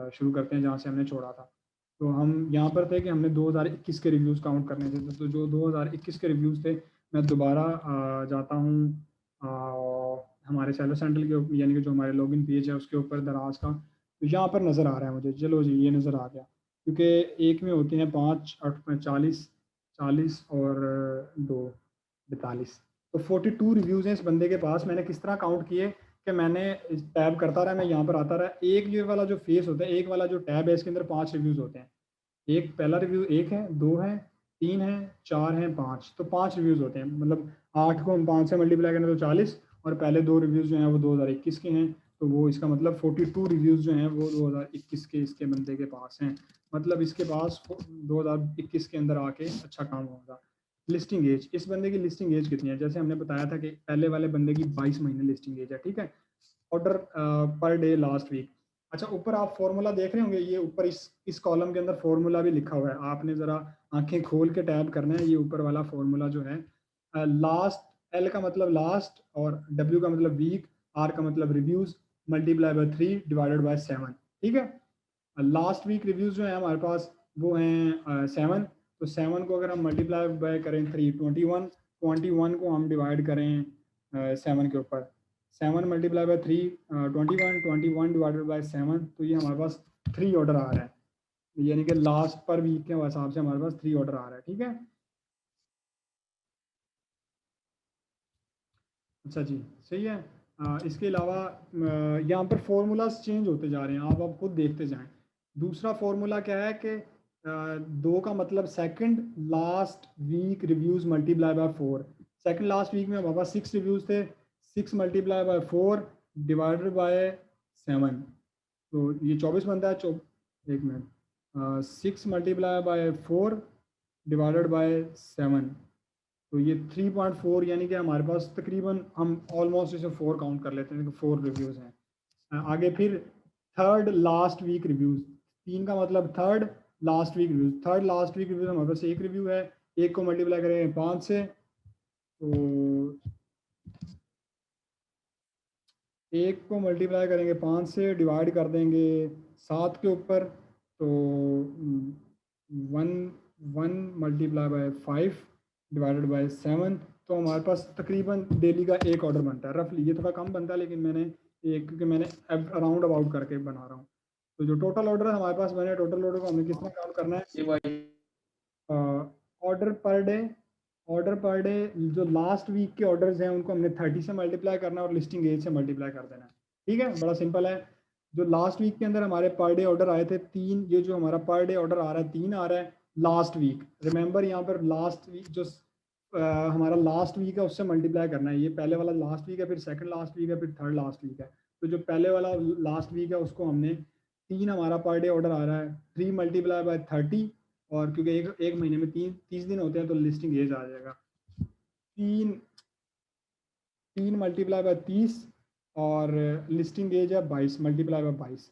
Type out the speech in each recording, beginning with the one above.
शुरू करते हैं जहाँ से हमने छोड़ा था। तो हम यहाँ पर थे कि हमने 2021 के रिव्यूज़ काउंट करने थे। तो जो 2021 के रिव्यूज़ थे, मैं दोबारा जाता हूँ हमारे सेलर सेंट्रल के, यानी कि जो हमारे लॉगिन पेज है उसके ऊपर दराज का। तो यहाँ पर नज़र आ रहा है मुझे, चलो जी ये नज़र आ गया, क्योंकि एक में होते हैं 5, 8 में 40, 40 और 2 42। तो 42 रिव्यूज़ हैं इस बंदे के पास। मैंने किस तरह काउंट किए कि मैंने टैब करता रहा, मैं यहाँ पर आता रहा। एक ये वाला जो फेस होता है, एक वाला जो टैब है, इसके अंदर 5 रिव्यूज़ होते हैं। एक पहला रिव्यू 1 है, 2 है, 3 है, 4 है, 5, तो 5 रिव्यूज़ होते हैं। मतलब 8 को हम 5 से मल्टीप्लाई करें तो 40, और पहले 2 रिव्यूज़ जो हैं वो 2021 के हैं। तो वो इसका मतलब 42 रिव्यूज़ जो हैं वो 2021 के इसके बंदे के पास हैं। मतलब इसके पास 2021 के अंदर आके अच्छा काम होगा। लिस्टिंग एज, इस बंदे की लिस्टिंग एज कितनी है? जैसे हमने बताया था कि पहले वाले बंदे की 22 महीने लिस्टिंग एज है, ठीक है। Order per day last week. अच्छा, ऊपर आप फॉर्मूला देख रहे होंगे, ये ऊपर इस कॉलम के अंदर फॉर्मूला भी लिखा हुआ है। आपने ज़रा आंखें खोल के टैब करना है। ये ऊपर वाला फॉर्मूला जो है, लास्ट, एल का मतलब लास्ट, और डब्ल्यू का मतलब वीक, आर का मतलब reviews, multiply bye 3 divided by 7, ठीक है। लास्ट वीक रिव्यूज़ जो है हमारे पास वो हैं 7। तो 7 को अगर हम मल्टीप्लाई बाय करें 3, 21, 21 को हम डिवाइड करें 7 के ऊपर, 7 मल्टीप्लाई बाय 3 21, 21 डिवाइडेड बाय 7, तो ये हमारे पास 3 ऑर्डर आ रहा है। यानी कि लास्ट पर वीक के हिसाब से हमारे पास 3 ऑर्डर आ रहा है, ठीक है। अच्छा जी, सही है। इसके अलावा यहाँ पर फॉर्मूलाज चेंज होते जा रहे हैं, आप खुद देखते जाएं। दूसरा फॉर्मूला क्या है कि 2 का मतलब second last week reviews multiply by 4। Second last week में हमारे पास 6 रिव्यूज़ थे, 6 मल्टीप्लाई बाय 4 डिवाइडेड बाय 7, तो ये 24 बनता है। एक minute, 6 multiply by 4 divided by 7, तो ये 3.4, यानी कि हमारे पास तकरीबन हम ऑलमोस्ट इसे 4 काउंट कर लेते हैं कि 4 रिव्यूज़ हैं। आगे फिर थर्ड लास्ट वीक रिव्यूज़, 3 का मतलब third last week reviews. Third last week reviews हमारे पास एक रिव्यू है, एक को मल्टीप्लाई करेंगे 5 से, तो एक को मल्टीप्लाई करेंगे 5 से, डिवाइड कर देंगे 7 के ऊपर, तो 1 मल्टीप्लाई बाय 5 डिवाइडेड बाय 7, तो हमारे पास तकरीबन डेली का एक ऑर्डर बनता है रफली। ये थोड़ा कम बनता है, लेकिन मैंने एक, क्योंकि मैंने अराउंड अबाउट करके बना रहा हूँ। तो जो टोटल ऑर्डर हमारे पास बने, टोटल ऑर्डर को हमें कितना काउंट करना है? Order per day, order per day जो लास्ट वीक के ऑर्डर्स हैं उनको हमने 30 से मल्टीप्लाई करना है और लिस्टिंग एज से मल्टीप्लाई कर देना है, ठीक है। बड़ा सिंपल है। जो लास्ट वीक के अंदर हमारे पर डे ऑर्डर आए थे 3, ये जो हमारा पर डे ऑर्डर आ रहा है 3 आ रहा है लास्ट वीक। रिमेंबर यहाँ पर लास्ट वीक जो हमारा लास्ट वीक है उससे मल्टीप्लाई करना है। ये पहले वाला लास्ट वीक है, फिर सेकंड लास्ट वीक है, फिर थर्ड लास्ट वीक है। तो जो पहले वाला लास्ट वीक है उसको हमने 3, हमारा पर डे ऑर्डर आ रहा है 3 मल्टीप्लाई बाय 30, और क्योंकि एक महीने में 30 दिन होते हैं तो लिस्टिंग एज आ जाएगा 3 मल्टीप्लाई बाय 30, और लिस्टिंग एज है 22 multiply by 22।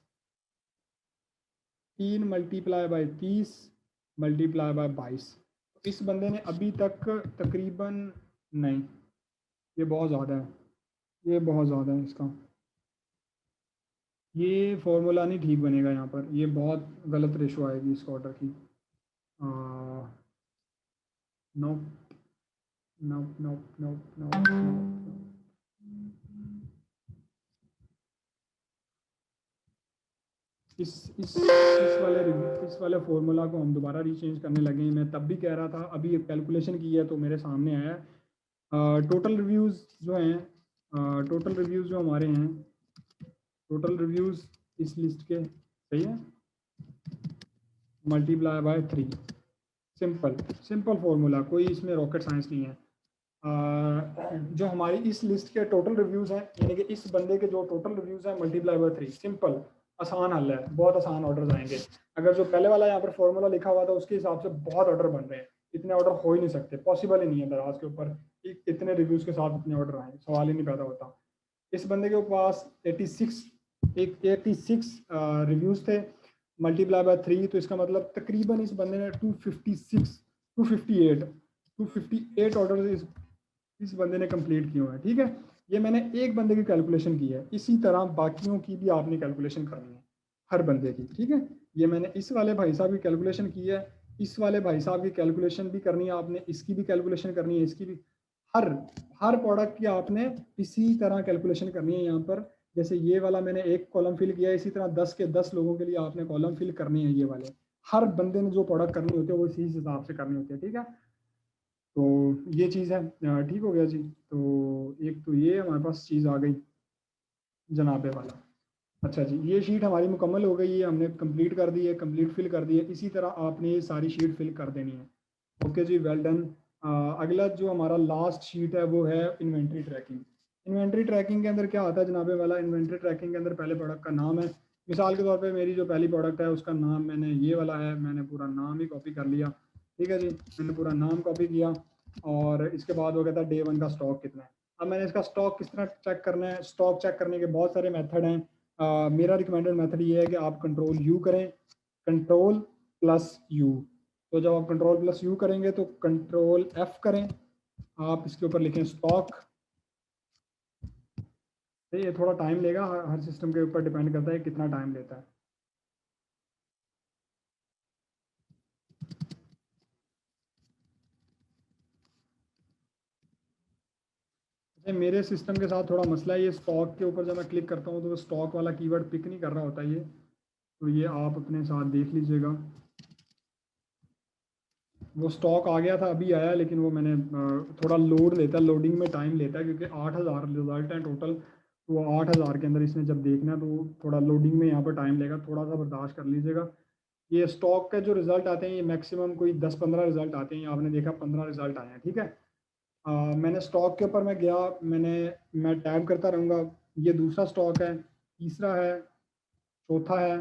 3 multiply by 30 multiply by 22। इस बंदे ने अभी तक तकरीबन, नहीं ये बहुत ज़्यादा है, ये बहुत ज़्यादा है इसका, ये फॉर्मूला नहीं ठीक बनेगा यहाँ पर, ये बहुत गलत रेशो आएगी इस ऑर्डर की। No no no no no, इस वाले फॉर्मूला को हम दोबारा रीचेंज करने लगे हैं। मैं तब भी कह रहा था, अभी कैलकुलेशन की है तो मेरे सामने आया। टोटल रिव्यूज़ जो हैं, टोटल रिव्यूज़ जो हमारे हैं, टोटल रिव्यूज़ इस लिस्ट के, सही है, multiply by 3। Simple simple formula, कोई इसमें रॉकेट साइंस नहीं है। जो हमारी इस लिस्ट के टोटल रिव्यूज़ हैं, यानी कि इस बंदे के जो टोटल रिव्यूज़ हैं मल्टीप्लाई बाय 3, सिंपल आसान हल है, बहुत आसान ऑर्डर आएंगे। अगर जो पहले वाला यहाँ पर फॉर्मूला लिखा हुआ था उसके हिसाब से बहुत ऑर्डर बन रहे हैं, इतने ऑर्डर हो ही नहीं सकते, पॉसिबल ही नहीं है दराज के ऊपर इतने रिव्यूज़ के साथ इतने ऑर्डर आए, सवाल ही नहीं पैदा होता। इस बंदे के पास 86 रिव्यूज़ थे मल्टीप्लाई बाय 3, तो इसका मतलब तकरीबन इस बंदे ने 258 ऑर्डर इस बंदे ने कंप्लीट किए हुए हैं, ठीक है। ये मैंने एक बंदे की कैलकुलेशन की है, इसी तरह बाकियों की भी आपने कैलकुलेशन करनी है। हर बंदे की, ठीक है। ये मैंने इस वाले भाई साहब की कैलकुलेशन की है, इस वाले भाई साहब की कैलकुलेशन भी करनी है आपने, इसकी भी कैलकुलेशन करनी है, इसकी भी, हर हर प्रोडक्ट की आपने इसी तरह कैलकुलेशन करनी है यहाँ पर। जैसे ये वाला मैंने एक कॉलम फिल किया है, इसी तरह 10 के 10 लोगों के लिए आपने कॉलम फिल करनी है। ये वाले हर बंदे ने जो प्रोडक्ट करनी होती है वो इसी हिसाब से करनी होती है, ठीक है। तो ये चीज़ है, ठीक हो गया जी। तो एक तो ये हमारे पास चीज़ आ गई जनाबे वाला। अच्छा जी, ये शीट हमारी मुकम्मल हो गई है, हमने कंप्लीट कर दी है, कंप्लीट फिल कर दी है। इसी तरह आपने ये सारी शीट फिल कर देनी है। ओके जी, वेल डन। अगला जो हमारा लास्ट शीट है वो है इन्वेंट्री ट्रैकिंग। इन्वेंट्री ट्रैकिंग के अंदर क्या आता है जनाबे वाला, इन्वेंट्री ट्रैकिंग के अंदर पहले प्रोडक्ट का नाम है। मिसाल के तौर पे मेरी जो पहली प्रोडक्ट है उसका नाम मैंने ये वाला है, मैंने पूरा नाम ही कॉपी कर लिया, ठीक है जी। मैंने पूरा नाम कॉपी किया और इसके बाद वो कहता है डे 1 का स्टॉक कितना है। अब मैंने इसका स्टॉक किस तरह चेक करना है, स्टॉक चेक करने के बहुत सारे मेथड हैं। मेरा रिकमेंडेड मेथड ये है कि आप कंट्रोल यू करें, कंट्रोल प्लस यू। तो जब आप कंट्रोल प्लस यू करेंगे तो कंट्रोल एफ करें, आप इसके ऊपर लिखें स्टॉक। तो ये थोड़ा टाइम लेगा, हर सिस्टम के ऊपर डिपेंड करता है कितना टाइम लेता है। मेरे सिस्टम के साथ थोड़ा मसला है, ये स्टॉक के ऊपर जब मैं क्लिक करता हूँ तो वो स्टॉक वाला कीवर्ड पिक नहीं कर रहा होता ये, तो ये आप अपने साथ देख लीजिएगा। वो स्टॉक आ गया था, अभी आया, लेकिन वो मैंने थोड़ा लोड लेता है, लोडिंग में टाइम लेता है, क्योंकि 8000 रिजल्ट हैं टोटल। तो वो 8000 के अंदर इसने जब देखना है तो थोड़ा लोडिंग में यहाँ पर टाइम लेगा, थोड़ा सा बर्दाश्त कर लीजिएगा। ये स्टॉक के जो रिजल्ट आते हैं ये मैक्सिमम कोई 10-15 रिजल्ट आते हैं, आपने देखा 15 रिजल्ट आए हैं, ठीक है। मैंने स्टॉक के ऊपर मैं गया, मैं टैब करता रहूँगा। ये दूसरा स्टॉक है, तीसरा है, चौथा है,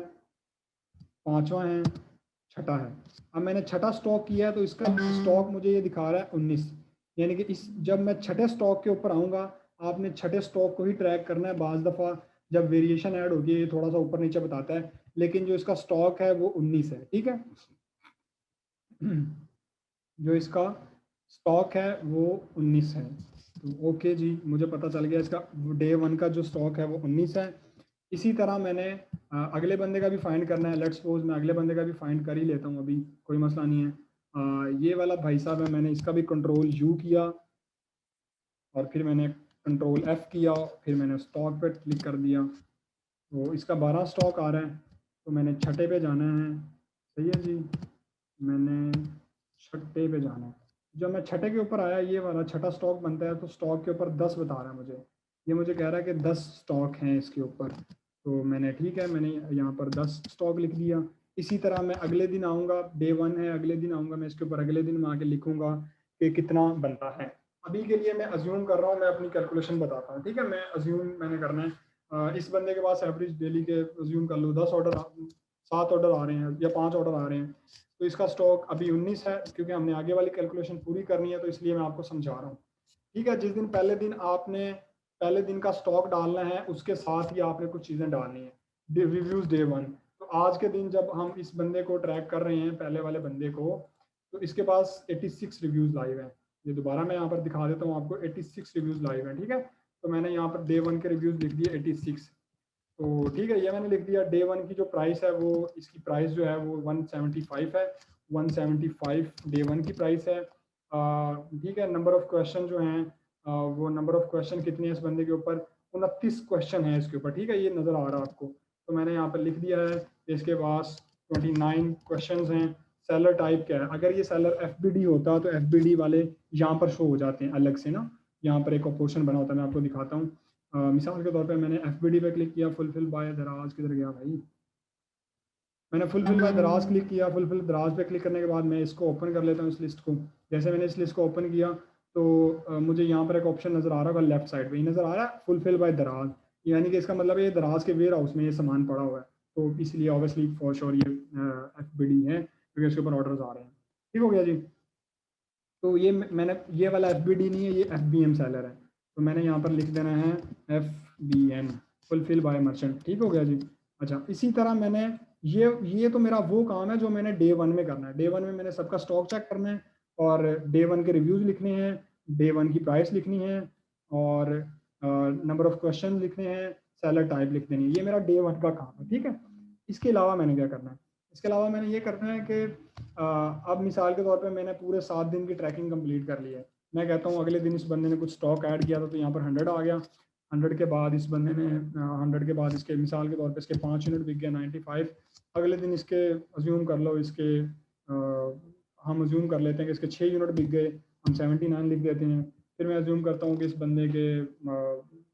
पांचवा है, छठा है। अब मैंने छठा स्टॉक किया है तो इसका स्टॉक मुझे ये दिखा रहा है 19। यानी कि इस जब मैं छठे स्टॉक के ऊपर आऊँगा, आपने छठे स्टॉक को ही ट्रैक करना है। बाज़ दफ़ा जब वेरिएशन ऐड होती है ये थोड़ा सा ऊपर नीचे बताता है, लेकिन जो इसका स्टॉक है वो 19 है, ठीक है। जो इसका स्टॉक है वो 19 है। तो ओके जी, मुझे पता चल गया इसका डे 1 का जो स्टॉक है वो 19 है। इसी तरह मैंने अगले बंदे का भी फाइंड करना है। लेट्स सपोज मैं अगले बंदे का भी फाइंड कर ही लेता हूँ, अभी कोई मसला नहीं है। ये वाला भाई साहब है, मैंने इसका भी कंट्रोल यू किया और फिर मैंने कंट्रोल एफ किया, फिर मैंने स्टॉक पे क्लिक कर दिया। तो इसका 12 स्टॉक आ रहा है, तो मैंने छठे पे जाना है। सही है जी, मैंने छठे पे जाना है। जब मैं छठे के ऊपर आया, ये वाला छठा स्टॉक बनता है, तो स्टॉक के ऊपर 10 बता रहा है मुझे। ये मुझे कह रहा है कि 10 स्टॉक हैं इसके ऊपर। तो मैंने ठीक है, मैंने यहाँ पर 10 स्टॉक लिख दिया। इसी तरह मैं अगले दिन आऊँगा, डे 1 है, अगले दिन आऊँगा, मैं इसके ऊपर अगले दिन में आके लिखूँगा कि कितना बनता है। अभी के लिए मैं अज्यूम कर रहा हूँ, मैं अपनी कैलकुलेशन बताता हूँ, ठीक है। मैं अज्यूम मैंने करना है, इस बंदे के पास एवरेज डेली के अज्यूम कर लो 10 ऑर्डर, 7 ऑर्डर आ रहे हैं या 5 ऑर्डर आ रहे हैं, तो इसका स्टॉक अभी 19 है। क्योंकि हमने आगे वाली कैलकुलेशन पूरी करनी है तो इसलिए मैं आपको समझा रहा हूँ, ठीक है। जिस दिन पहले दिन आपने पहले दिन का स्टॉक डालना है, उसके साथ ही आपने कुछ चीज़ें डालनी है, रिव्यूज डे 1। तो आज के दिन जब हम इस बंदे को ट्रैक कर रहे हैं, पहले वाले बंदे को, तो इसके पास 86 रिव्यूज लाइव हैं। ये दोबारा मैं यहाँ पर दिखा देता हूँ आपको, 86 रिव्यूज लाइव हैं, ठीक है। तो मैंने यहाँ पर डे 1 के रिव्यूज लिख दिए 86। तो ठीक है, ये मैंने लिख दिया। डे 1 की जो प्राइस है वो, इसकी प्राइस जो है वो 175 है, 175 डे 1 की प्राइस है। ठीक है। नंबर ऑफ क्वेश्चन जो हैं, वो नंबर ऑफ क्वेश्चन कितने हैं इस बंदे के ऊपर, 29 क्वेश्चन है इसके ऊपर, ठीक है। ये नज़र आ रहा है आपको, तो मैंने यहाँ पर लिख दिया है। इसके पास 29 क्वेश्चन हैं। सेलर टाइप क्या है, अगर ये सेलर FBD होता तो FBD वाले यहाँ पर शो हो जाते हैं अलग से ना, यहाँ पर एक ऑप्शन बना होता है, मैं आपको दिखाता हूँ। मिसाल के तौर पे मैंने FBD पे क्लिक किया, फुलफिल बाय दराज, किधर गया भाई, मैंने फुलफिल बाय दराज क्लिक किया। फुलफिल दराज पे क्लिक करने के बाद मैं इसको ओपन कर लेता हूँ, इस लिस्ट को। जैसे मैंने इस लिस्ट को ओपन किया तो मुझे यहाँ पर एक ऑप्शन नज़र आ रहा होगा, लेफ्ट साइड पे ही नज़र आ रहा है, फुलफिल बाय दराज। यानी कि इसका मतलब ये दराज के वेयर हाउस में ये सामान पड़ा हुआ है, तो इसलिए ऑब्वियसली फॉर श्योर ये FBD है, क्योंकि इसके ऊपर ऑर्डर्स आ रहे हैं। ठीक हो गया जी। तो ये मैंने, ये वाला FBD नहीं है, ये FBM सेलर है, तो मैंने यहाँ पर लिख देना है FBM, फुलफिल बाय मर्चेंट। ठीक हो गया जी। अच्छा, इसी तरह मैंने ये तो मेरा वो काम है जो मैंने डे 1 में करना है। डे 1 में मैंने सबका स्टॉक चेक करना है और डे 1 के रिव्यूज़ लिखने हैं, डे 1 की प्राइस लिखनी है और नंबर ऑफ क्वेश्चन लिखने हैं, सेलर टाइप लिख देनी है। ये मेरा डे 1 का काम है, ठीक है। इसके अलावा मैंने क्या करना है, इसके अलावा मैंने ये करना है कि अब मिसाल के तौर पे मैंने पूरे 7 दिन की ट्रैकिंग कंप्लीट कर ली है। मैं कहता हूँ अगले दिन इस बंदे ने कुछ स्टॉक ऐड किया था तो यहाँ पर 100 आ गया। 100 के बाद इस बंदे ने 100 के बाद इसके मिसाल के तौर पे इसके 5 यूनिट बिक गया 95। अगले दिन इसके अज्यूम कर लो इसके हम अज्यूम कर लेते हैं कि इसके 6 यूनिट बिक गए, हम 79 लिख देते हैं। फिर मैं अज्यूम करता हूँ कि इस बंदे के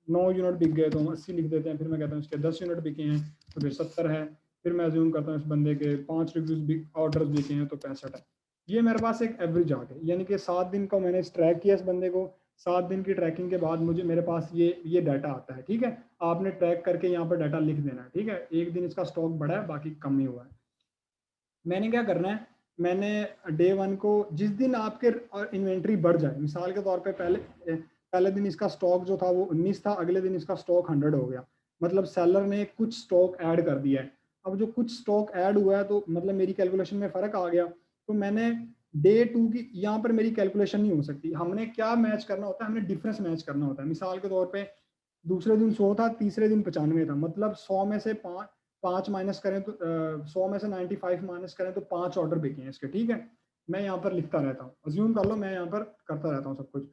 9 यूनिट बिक गए तो हम 80 लिख देते हैं। फिर मैं कहता हूँ इसके 10 यूनिट बिके हैं तो फिर 70 है। फिर मैं अज्यूम करता हूँ इस बंदे के 5 रिव्यूज ऑर्डर्स बिके हैं तो 65 है। ये मेरे पास एक एवरेज आ गई, यानी कि 7 दिन का मैंने ट्रैक किया इस बंदे को। 7 दिन की ट्रैकिंग के बाद मुझे मेरे पास ये डाटा आता है। ठीक है, आपने ट्रैक करके यहाँ पर डाटा लिख देना है। ठीक है, एक दिन इसका स्टॉक बढ़ा है बाकी कम ही हुआ है। मैंने क्या करना है, मैंने डे 1 को जिस दिन आपके इन्वेंट्री बढ़ जाए, मिसाल के तौर पे पहले दिन इसका स्टॉक जो था वो 19 था, अगले दिन इसका स्टॉक 100 हो गया, मतलब सेलर ने कुछ स्टॉक ऐड कर दिया है। अब जो कुछ स्टॉक ऐड हुआ है तो मतलब मेरी कैलकुलेशन में फ़र्क आ गया, तो मैंने डे 2 की यहाँ पर मेरी कैलकुलेशन नहीं हो सकती। हमने क्या मैच करना होता है, हमने डिफरेंस मैच करना होता है। मिसाल के तौर पे दूसरे दिन 100 था, तीसरे दिन 95 था, मतलब 100 में से 5 माइनस करें तो 100 में से 95 माइनस करें तो 5 ऑर्डर बिके हैं इसके। ठीक है, मैं यहाँ पर लिखता रहता हूँ, अज्यूम कर लो मैं यहाँ पर करता रहता हूँ सब कुछ।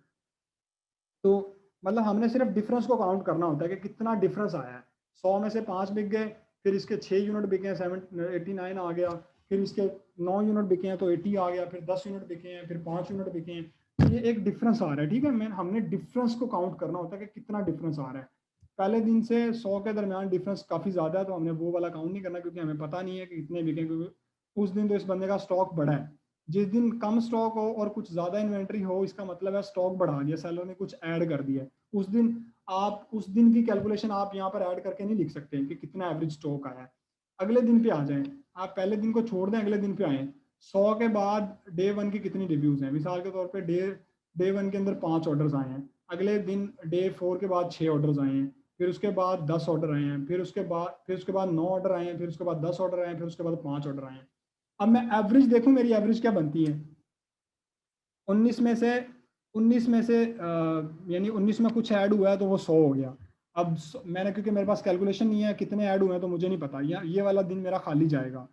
तो मतलब हमने सिर्फ डिफरेंस को काउंट करना होता है कि कितना डिफरेंस आया है। 100 में से 5 बिक गए, फिर इसके 6 यूनिट बिके हैं 89 आ गया, फिर इसके 9 यूनिट बिके हैं तो 80 आ गया, फिर 10 यूनिट बिके हैं, फिर 5 यूनिट बिके हैं, तो ये एक डिफरेंस आ रहा है। ठीक है, हमने डिफरेंस को काउंट करना होता है कि कितना डिफरेंस आ रहा है। पहले दिन से 100 के दरमियान डिफरेंस काफ़ी ज़्यादा है तो हमने वो वाला काउंट नहीं करना, क्योंकि हमें पता नहीं है कि कितने बिके, क्योंकि उस दिन तो इस बंदे का स्टॉक बढ़ा है। जिस दिन कम स्टॉक हो और कुछ ज़्यादा इन्वेंट्री हो, इसका मतलब है स्टॉक बढ़ा दिया, सेलर ने कुछ ऐड कर दिया। उस दिन आप उस दिन की कैलकुलेशन आप यहाँ पर ऐड करके नहीं लिख सकते कि कितना एवरेज स्टॉक आया है। अगले दिन पे आ जाएं, आप पहले दिन को छोड़ दें, अगले दिन पे आए। 100 के बाद डे 1 की कितनी रिव्यूज हैं, मिसाल के तौर पे डे 1 के अंदर 5 ऑर्डर्स आए हैं, अगले दिन डे 4 के बाद 6 ऑर्डर्स आए हैं, फिर उसके बाद 10 ऑर्डर आए हैं, फिर उसके बाद 9 ऑर्डर आए हैं, फिर उसके बाद 10 ऑर्डर आए हैं, फिर उसके बाद 5 ऑर्डर आए हैं। अब मैं एवरेज देखूं, मेरी एवरेज क्या बनती है। 19 में से 19 में से यानी 19 में कुछ ऐड हुआ है तो वो 100 हो गया। अब मैंने, क्योंकि मेरे पास कैलकुलेशन नहीं है कितने ऐड हुए हैं तो मुझे नहीं पता, ये वाला दिन मेरा खाली जाएगा।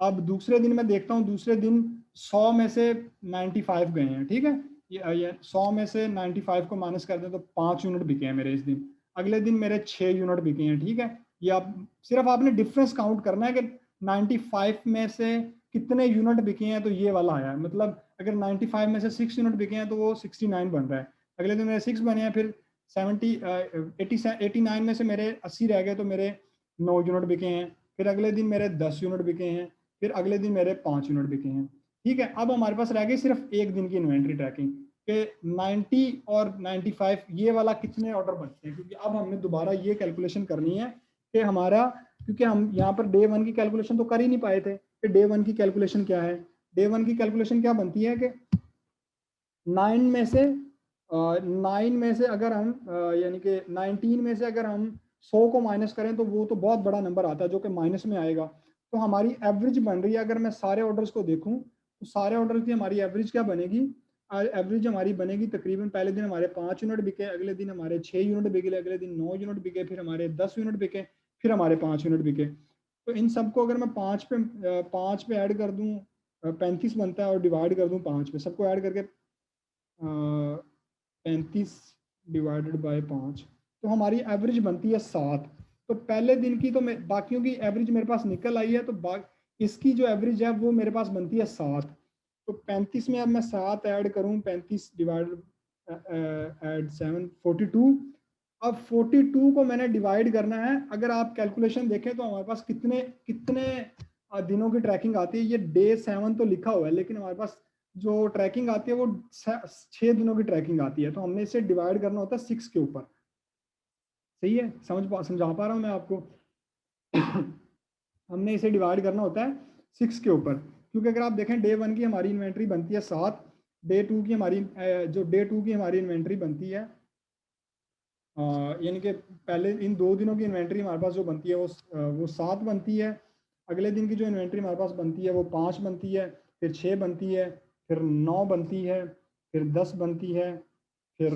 अब दूसरे दिन मैं देखता हूँ, दूसरे दिन 100 में से 95 गए हैं। ठीक है, ये 100 में से 95 को माइनस कर दें तो 5 यूनिट बिके हैं मेरे इस दिन। अगले दिन मेरे 6 यूनिट बिके हैं। ठीक है, ये आप सिर्फ आपने डिफरेंस काउंट करना है कि 95 में से कितने यूनिट बिके हैं तो ये वाला आया है। मतलब अगर 95 में से 6 यूनिट बिके हैं तो वो 69 बन रहा है। अगले दिन मेरे 6 बने हैं, फिर 89 में से मेरे 80 रह गए तो मेरे 9 यूनिट बिके हैं। फिर अगले दिन मेरे 10 यूनिट बिके हैं, फिर अगले दिन मेरे 5 यूनिट बिके हैं। ठीक है, अब हमारे पास रह गई सिर्फ एक दिन की इन्वेंट्री ट्रैकिंग के 90 और 95 ये वाला कितने ऑर्डर बचते हैं, क्योंकि अब हमने दोबारा ये कैलकुलेशन करनी है कि हमारा, क्योंकि हम यहाँ पर डे 1 की कैलकुलेशन तो कर ही नहीं पाए थे कि डे 1 की कैलकुलेशन क्या है। डे 1 की कैलकुलेशन क्या बनती है कि 9 में से 9 में से अगर हम यानी कि 19 में से अगर हम 100 को माइनस करें तो वो तो बहुत बड़ा नंबर आता है जो कि माइनस में आएगा। तो हमारी एवरेज बन रही है, अगर मैं सारे ऑर्डर्स को देखूं तो सारे ऑर्डर की हमारी एवरेज क्या बनेगी, एवरेज हमारी बनेगी तकरीबन, पहले दिन हमारे 5 यूनिट बिके, अगले दिन हमारे 6 यूनिट बिके, अगले दिन 9 यूनिट बिके, फिर हमारे 10 यूनिट बिके, फिर हमारे 5 यूनिट बिके। तो इन सबको अगर मैं 5 पे ऐड कर दूं, 35 बनता है, और डिवाइड कर दूं 5 पे, सबको ऐड करके 35 डिवाइडेड बाय 5, तो हमारी एवरेज बनती है 7। तो पहले दिन की तो बाकियों की एवरेज मेरे पास निकल आई है, तो इसकी जो एवरेज है वो मेरे पास बनती है 7। तो 35 में अब मैं 7 ऐड करूं, 35 डिवाइड एड 7 42। अब 42 को मैंने डिवाइड करना है। अगर आप कैलकुलेशन देखें तो हमारे पास कितने कितने दिनों की ट्रैकिंग आती है। ये डे 7 तो लिखा हुआ है, लेकिन हमारे पास जो ट्रैकिंग आती है वो 6 दिनों की ट्रैकिंग आती है, तो हमने इसे डिवाइड करना होता है 6 के ऊपर। सही है, समझा पा रहा हूँ मैं आपको। हमने इसे डिवाइड करना होता है 6 के ऊपर, क्योंकि अगर आप देखें डे 1 की हमारी इन्वेंट्री बनती है 7, डे 2 की हमारी जो डे 2 की हमारी इन्वेंट्री बनती है, यानी कि पहले इन 2 दिनों की इन्वेंट्री हमारे पास जो बनती है वो 7 बनती है। अगले दिन की जो इन्वेंट्री हमारे पास बनती है वो 5 बनती है, फिर 6 बनती है, फिर 9 बनती है, फिर 10 बनती है, फिर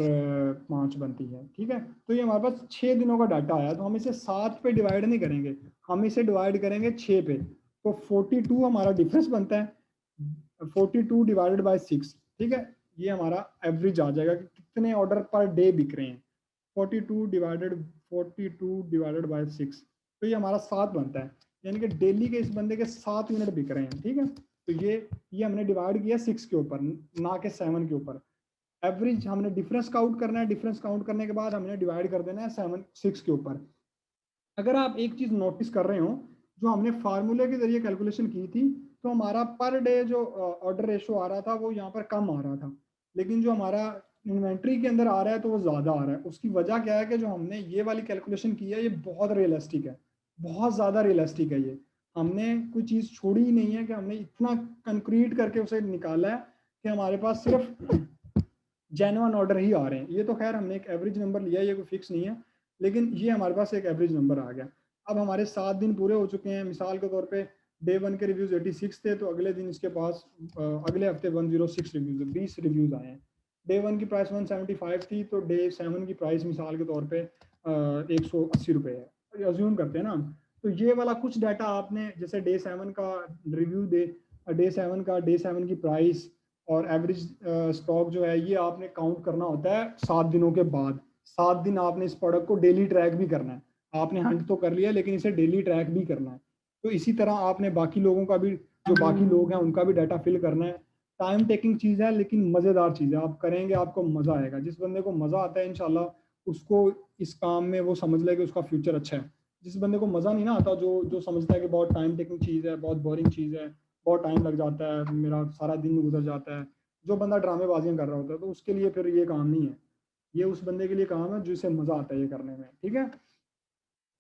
5 बनती है, ठीक है। तो ये हमारे पास 6 दिनों का डाटा आया, तो हम इसे 7 पे डिवाइड नहीं करेंगे, हम इसे डिवाइड करेंगे 6 पे। तो 42 हमारा डिफरेंस बनता है, 42 डिवाइडेड बाय 6, ठीक है। ये हमारा एवरेज आ जाएगा कि कितने ऑर्डर पर डे बिक रहे हैं। 42 डिवाइडेड बाय 6, तो ये हमारा 7 बनता है, यानी कि डेली के इस बंदे के 7 यूनिट बिक रहे हैं, ठीक है। तो ये हमने डिवाइड किया 6 के ऊपर, ना कि 7 के ऊपर। एवरेज हमने डिफरेंस काउंट करना है, डिफरेंस काउंट करने के बाद हमने डिवाइड कर देना है 6 के ऊपर। अगर आप एक चीज नोटिस कर रहे हो, जो हमने फार्मूले के जरिए कैलकुलेशन की थी, तो हमारा पर डे जो ऑर्डर रेशो आ रहा था वो यहाँ पर कम आ रहा था, लेकिन जो हमारा इन्वेंट्री के अंदर आ रहा है तो वो ज्यादा आ रहा है। उसकी वजह क्या है कि जो हमने ये वाली कैलकुलेशन की है ये बहुत रियलिस्टिक है, बहुत ज्यादा रियलिस्टिक है। ये हमने कोई चीज छोड़ी ही नहीं है कि हमने इतना कंक्रीट करके उसे निकाला है कि हमारे पास सिर्फ जेन्युइन ऑर्डर ही आ रहे हैं। ये तो खैर हमने एक एवरेज नंबर लिया है, ये कोई फिक्स नहीं है, लेकिन ये हमारे पास एक एवरेज नंबर आ गया। अब हमारे 7 दिन पूरे हो चुके हैं। मिसाल के तौर पे डे 1 के रिव्यूज 86 थे, तो अगले दिन इसके पास अगले हफ्ते 106 रिव्यूज, 20 रिव्यूज आए हैं। डे 1 की प्राइस 175 थी, तो डे 7 की प्राइस मिसाल के तौर पे 180 रुपये है, अज्यूम करते हैं ना। तो ये वाला कुछ डाटा आपने, जैसे डे 7 का रिव्यू, डे 7 की प्राइस और एवरेज स्टॉक जो है, ये आपने काउंट करना होता है 7 दिनों के बाद। 7 दिन आपने इस प्रोडक्ट को डेली ट्रैक भी करना है। आपने हंट तो कर लिया, लेकिन इसे डेली ट्रैक भी करना है। तो इसी तरह आपने बाकी लोगों का भी, जो बाकी लोग हैं उनका भी डाटा फिल करना है। टाइम टेकिंग चीज़ है, लेकिन मज़ेदार चीज़ है। आप करेंगे आपको मज़ा आएगा। जिस बंदे को मज़ा आता है इंशाल्लाह उसको इस काम में वो समझ ले कि उसका फ्यूचर अच्छा है। जिस बंदे को मज़ा नहीं ना आता, जो जो समझता है कि बहुत टाइम टेकिंग चीज़ है, बहुत बोरिंग चीज़ है, बहुत टाइम लग जाता है, मेरा सारा दिन गुजर जाता है, जो बंदा ड्रामेबाजियां कर रहा होता है, तो उसके लिए फिर ये काम नहीं है। ये उस बंदे के लिए काम है जिसे मजा आता है ये करने में, ठीक है।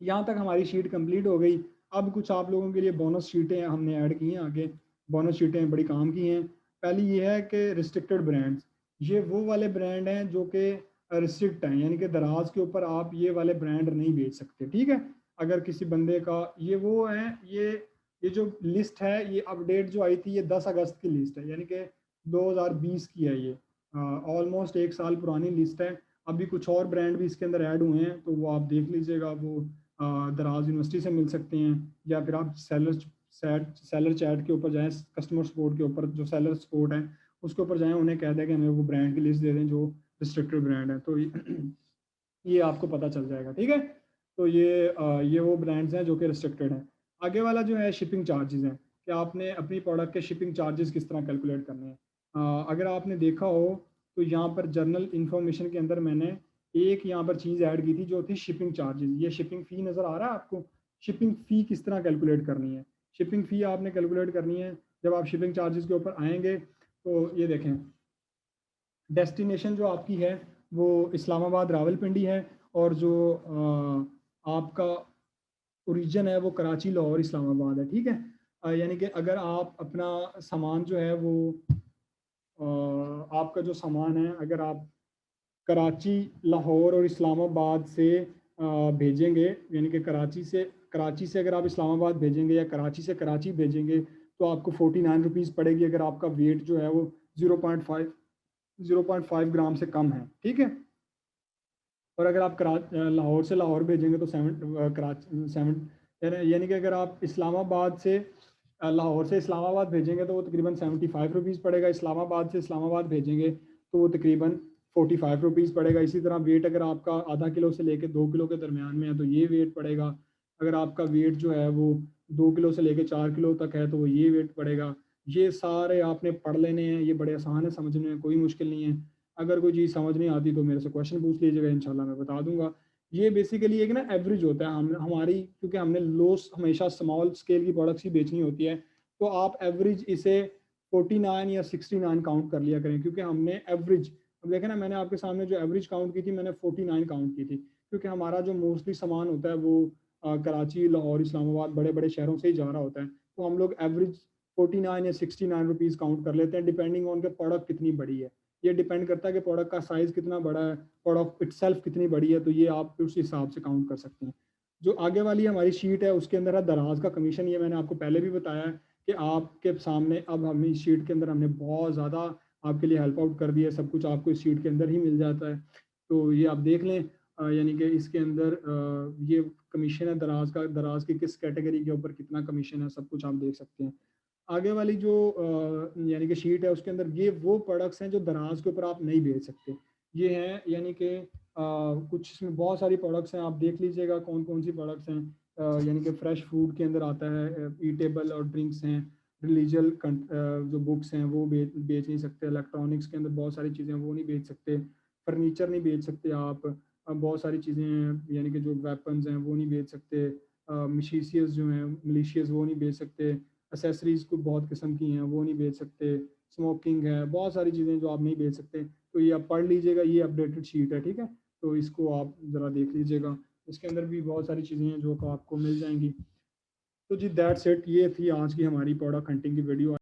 यहाँ तक हमारी शीट कंप्लीट हो गई। अब कुछ आप लोगों के लिए बोनस शीटें हमने ऐड की हैं आगे। बोनस शीटें बड़ी काम की हैं। पहली ये है कि रिस्ट्रिक्टेड ब्रांड्स, ये वो वाले ब्रांड हैं जो कि रिस्ट्रिक्ट हैं, यानी कि दराज के ऊपर आप ये वाले ब्रांड नहीं बेच सकते, ठीक है। अगर किसी बंदे का ये वो है, ये जो लिस्ट है, ये अपडेट जो आई थी, ये 10 अगस्त की लिस्ट है, यानी कि 2020 की है। ये ऑलमोस्ट 1 साल पुरानी लिस्ट है। अभी कुछ और ब्रांड भी इसके अंदर ऐड हुए हैं, तो वो आप देख लीजिएगा। वो दराज यूनिवर्सिटी से मिल सकते हैं, या फिर आप सेलर चैट के ऊपर जाएं, कस्टमर सपोर्ट के ऊपर, जो सेलर सपोर्ट है उसके ऊपर जाएं, उन्हें कह दें कि हमें वो ब्रांड की लिस्ट दे दें जो रिस्ट्रिक्टेड ब्रांड है, तो ये आपको पता चल जाएगा, ठीक है। तो ये वो ब्रांड्स हैं जो कि रिस्ट्रिक्टेड हैं। आगे वाला जो है शिपिंग चार्जेस हैं, कि आपने अपनी प्रोडक्ट के शिपिंग चार्जेस किस तरह कैलकुलेट करने हैं। अगर आपने देखा हो तो यहाँ पर जर्नल इंफॉर्मेशन के अंदर मैंने एक यहाँ पर चीज़ ऐड की थी जो थी शिपिंग चार्जेस। ये शिपिंग फ़ी नज़र आ रहा है आपको? शिपिंग फ़ी किस तरह कैलकुलेट करनी है? शिपिंग फ़ी आपने कैलकुलेट करनी है, जब आप शिपिंग चार्जेस के ऊपर आएंगे तो ये देखें, डेस्टिनेशन जो आपकी है वो इस्लामाबाद रावलपिंडी है, और जो आपका ओरिजिन है वो कराची, लाहौर, इस्लामाबाद है, ठीक है। यानी कि अगर आप अपना सामान जो है वो आपका जो सामान है, अगर आप कराची, लाहौर और इस्लामाबाद से भेजेंगे, यानी कि कराची से अगर आप इस्लामाबाद भेजेंगे या कराची से कराची भेजेंगे, तो आपको 49 रुपीज़ पड़ेगी, अगर आपका वेट जो है वो 0.5 ग्राम से कम है, ठीक है। और अगर आप लाहौर से लाहौर भेजेंगे तो सेवन, यानी कि अगर आप इस्लामाबाद से लाहौर से इस्लामाबाद भेजेंगे तो वो तकरीबन 75 रुपीज़ पड़ेगा। इस्लामाबाद से इस्लामाबाद भेजेंगे तो वो तकरीबन 45 रुपीज़ पड़ेगा। इसी तरह वेट अगर आपका आधा किलो से लेकर 2 किलो के दरमियान में है तो ये वेट पड़ेगा। अगर आपका वेट जो है वो 2 किलो से लेकर 4 किलो तक है तो वो ये वेट पड़ेगा। ये सारे आपने पढ़ लेने हैं, ये बड़े आसान है समझने में, कोई मुश्किल नहीं है। अगर कोई चीज़ समझ नहीं आती तो मेरे से क्वेश्चन पूछ लीजिएगा, इंशाल्लाह मैं बता दूंगा। ये बेसिकली एक ना एवरेज होता है, हम हमारी, क्योंकि हमने लो हमेशा स्मॉल स्केल की प्रोडक्ट्स ही बेचनी होती है, तो आप एवरेज इसे 49 या 69 काउंट कर लिया करें, क्योंकि हमने एवरेज, अब देखें ना, मैंने आपके सामने जो एवरेज काउंट की थी मैंने 49 काउंट की थी, क्योंकि हमारा जो मोस्टली सामान होता है वो कराची, लाहौर, इस्लामाबाद, बड़े बड़े शहरों से ही जा रहा होता है, तो हम लोग एवरेज 49 या 69 रुपीज़ काउंट कर लेते हैं, डिपेंडिंग ऑन के प्रोडक्ट कितनी बड़ी है। ये डिपेंड करता है कि प्रोडक्ट का साइज़ कितना बड़ा है, प्रोडक्ट इटसेल्फ कितनी बड़ी है, तो ये आप उस हिसाब से काउंट कर सकते हैं। जो आगे वाली हमारी शीट है उसके अंदर है दराज का कमीशन। ये मैंने आपको पहले भी बताया है कि आपके सामने अब हम इस शीट के अंदर हमने बहुत ज़्यादा आपके लिए हेल्प आउट कर दिया, सब कुछ आपको इस शीट के अंदर ही मिल जाता है। तो ये आप देख लें, यानी कि इसके अंदर ये कमीशन है दराज का, दराज की किस कैटेगरी के ऊपर कितना कमीशन है, सब कुछ आप देख सकते हैं। आगे वाली जो यानी कि शीट है उसके अंदर ये वो प्रोडक्ट्स हैं जो दराज के ऊपर आप नहीं बेच सकते। ये हैं यानी कि कुछ इसमें बहुत सारी प्रोडक्ट्स हैं, आप देख लीजिएगा कौन कौन सी प्रोडक्ट्स हैं। यानी कि फ्रेश फूड के अंदर आता है, ईटेबल और ड्रिंक्स हैं, रिलीजियल जो बुक्स हैं वो बेच नहीं सकते, इलेक्ट्रॉनिक्स के अंदर बहुत सारी चीज़ें वो नहीं बेच सकते, फर्नीचर नहीं बेच सकते आप, बहुत सारी चीज़ें हैं यानी कि जो वेपन्स हैं वो नहीं बेच सकते, मिशीशियस जो हैं मलिशियस वो नहीं बेच सकते, एसेसरीज को बहुत किस्म की हैं वो नहीं बेच सकते, स्मोकिंग है, बहुत सारी चीज़ें जो आप नहीं बेच सकते। तो ये आप पढ़ लीजिएगा, ये अपडेटेड शीट है, ठीक है। तो इसको आप ज़रा देख लीजिएगा, इसके अंदर भी बहुत सारी चीज़ें हैं जो आपको मिल जाएंगी। तो जी दैट्स इट, ये थी आज की हमारी प्रोडक्ट हंटिंग की वीडियो।